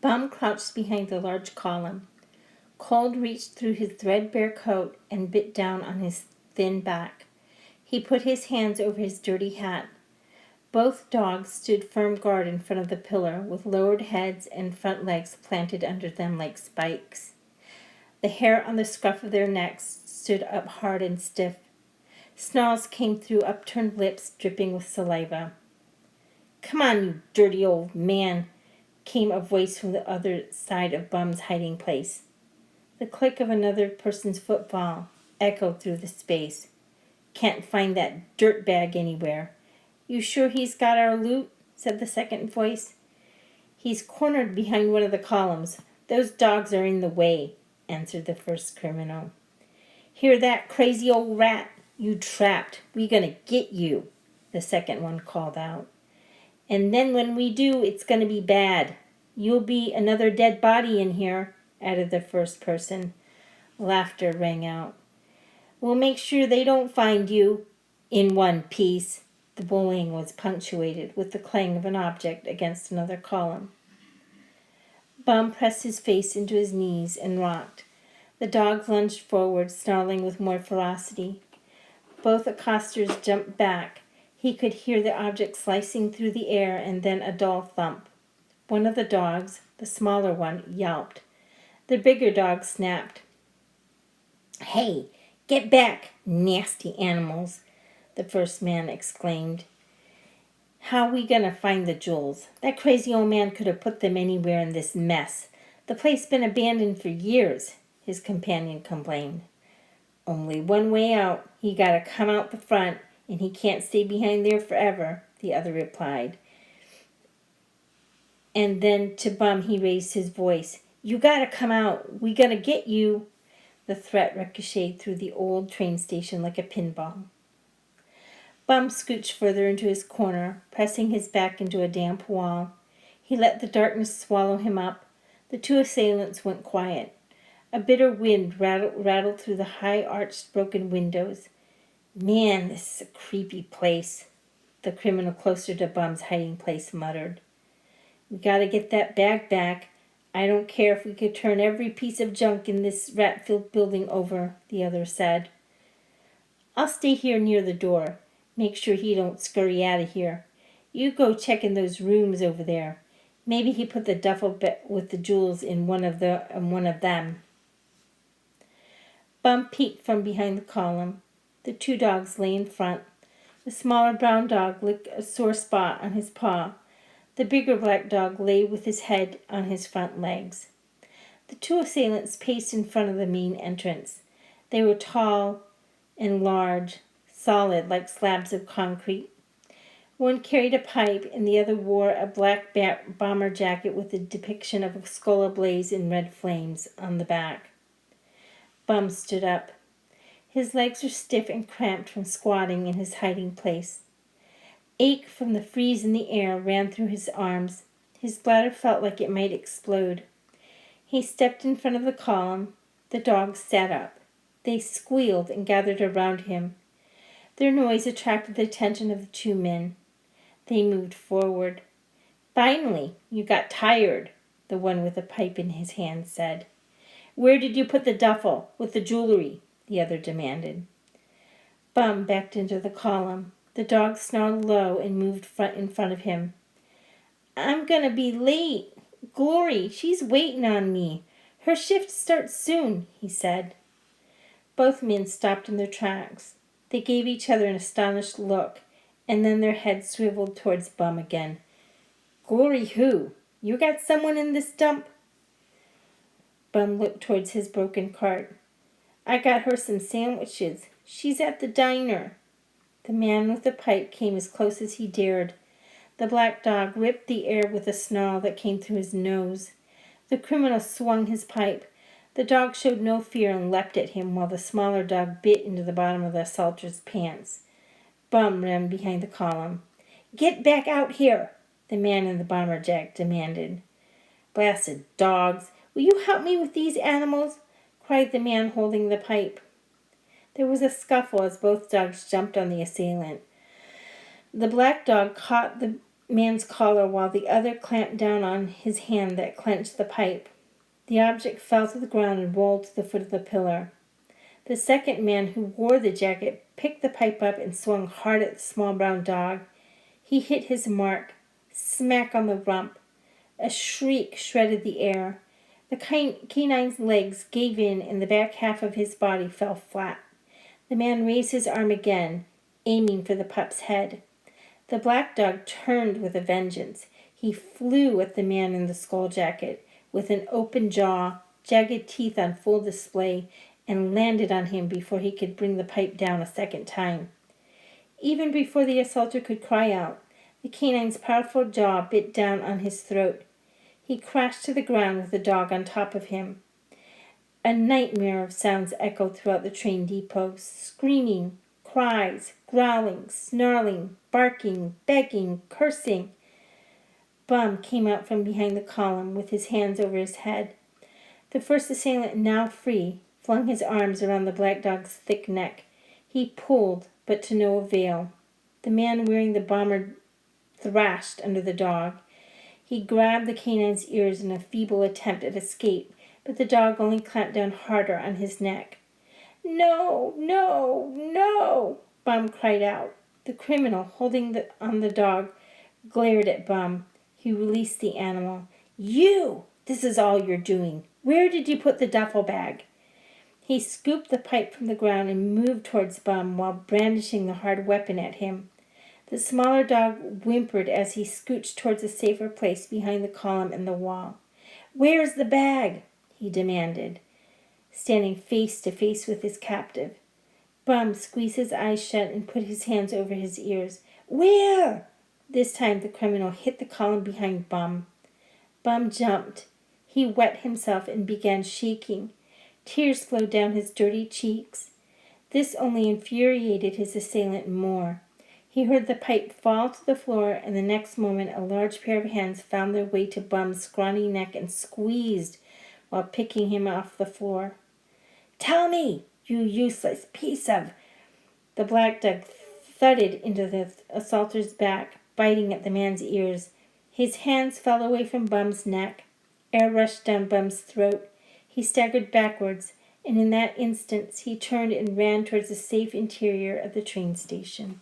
Bum crouched behind the large column. Cold reached through his threadbare coat and bit down on his thin back. He put his hands over his dirty hat. Both dogs stood firm guard in front of the pillar, with lowered heads and front legs planted under them like spikes. The hair on the scruff of their necks stood up hard and stiff. Snarls came through upturned lips dripping with saliva. "Come on, you dirty old man," came a voice from the other side of Bum's hiding place. The click of another person's footfall echoed through the space. "Can't find that dirt bag anywhere." "You sure he's got our loot?" said the second voice. "He's cornered behind one of the columns. Those dogs are in the way," answered the first criminal. "Hear that, crazy old rat? You trapped. We gonna get you," the second one called out. "And then when we do, it's gonna be bad. You'll be another dead body in here," added the first person. Laughter rang out. "We'll make sure they don't find you in one piece." The bullying was punctuated with the clang of an object against another column. Bum pressed his face into his knees and rocked. The dogs lunged forward, snarling with more ferocity. Both accosters jumped back. He could hear the object slicing through the air and then a dull thump. One of the dogs, the smaller one, yelped. The bigger dog snapped. "Hey, get back, nasty animals," the first man exclaimed. "How we gonna find the jewels? That crazy old man could have put them anywhere in this mess. The place been abandoned for years," his companion complained. "Only one way out. He gotta come out the front, and he can't stay behind there forever," the other replied. And then to Bum he raised his voice. "You gotta come out. We gonna get you." The threat ricocheted through the old train station like a pinball. Bum scooched further into his corner, pressing his back into a damp wall. He let the darkness swallow him up. The two assailants went quiet. A bitter wind rattled through the high-arched broken windows. "Man, this is a creepy place," the criminal closer to Bum's hiding place muttered. "We gotta get that bag back. I don't care if we could turn every piece of junk in this rat-filled building over," the other said. "I'll stay here near the door. Make sure he don't scurry out of here. You go check in those rooms over there. Maybe he put the duffel with the jewels in one of them." Bum peeked from behind the column. The two dogs lay in front. The smaller brown dog licked a sore spot on his paw. The bigger black dog lay with his head on his front legs. The two assailants paced in front of the main entrance. They were tall and large, solid like slabs of concrete. One carried a pipe and the other wore a black bomber jacket with a depiction of a skull ablaze in red flames on the back. Bum stood up. His legs were stiff and cramped from squatting in his hiding place. Ache from the freeze in the air ran through his arms. His bladder felt like it might explode. He stepped in front of the column. The dogs sat up. They squealed and gathered around him. Their noise attracted the attention of the two men. They moved forward. "Finally, you got tired," the one with the pipe in his hand said. "Where did you put the duffel with the jewelry?" the other demanded. Bum backed into the column. The dog snarled low and moved in front of him. "I'm gonna be late. Glory, she's waiting on me. Her shift starts soon," he said. Both men stopped in their tracks. They gave each other an astonished look, and then their heads swiveled towards Bum again. "Glory who? You got someone in this dump?" Bum looked towards his broken cart. "I got her some sandwiches. She's at the diner." The man with the pipe came as close as he dared. The black dog ripped the air with a snarl that came through his nose. The criminal swung his pipe. The dog showed no fear and leapt at him while the smaller dog bit into the bottom of the assaulter's pants. Bum ran behind the column. "Get back out here," the man in the bomber jacket demanded. "Blasted dogs! Will you help me with these animals?" cried the man holding the pipe. There was a scuffle as both dogs jumped on the assailant. The black dog caught the man's collar while the other clamped down on his hand that clenched the pipe. The object fell to the ground and rolled to the foot of the pillar. The second man, who wore the jacket, picked the pipe up and swung hard at the small brown dog. He hit his mark, smack on the rump. A shriek shredded the air. The canine's legs gave in and the back half of his body fell flat. The man raised his arm again, aiming for the pup's head. The black dog turned with a vengeance. He flew at the man in the skull jacket with an open jaw, jagged teeth on full display, and landed on him before he could bring the pipe down a second time. Even before the assaulter could cry out, the canine's powerful jaw bit down on his throat. He crashed to the ground with the dog on top of him. A nightmare of sounds echoed throughout the train depot, screaming, cries, growling, snarling, barking, begging, cursing. Bum came out from behind the column with his hands over his head. The first assailant, now free, flung his arms around the black dog's thick neck. He pulled, but to no avail. The man wearing the bomber thrashed under the dog. He grabbed the canine's ears in a feeble attempt at escape, but the dog only clamped down harder on his neck. "No, no, no!" Bum cried out. The criminal, holding on the dog, glared at Bum. He released the animal. "You! This is all you're doing. Where did you put the duffel bag?" He scooped the pipe from the ground and moved towards Bum while brandishing the hard weapon at him. The smaller dog whimpered as he scooched towards a safer place behind the column and the wall. "Where's the bag?" he demanded, standing face to face with his captive. Bum squeezed his eyes shut and put his hands over his ears. "Where?" This time the criminal hit the column behind Bum. Bum jumped. He wet himself and began shaking. Tears flowed down his dirty cheeks. This only infuriated his assailant more. He heard the pipe fall to the floor, and the next moment a large pair of hands found their way to Bum's scrawny neck and squeezed while picking him off the floor. "Tell me, you useless piece of—" The black dog thudded into the assaulter's back, biting at the man's ears. His hands fell away from Bum's neck. Air rushed down Bum's throat. He staggered backwards, and in that instant he turned and ran towards the safe interior of the train station.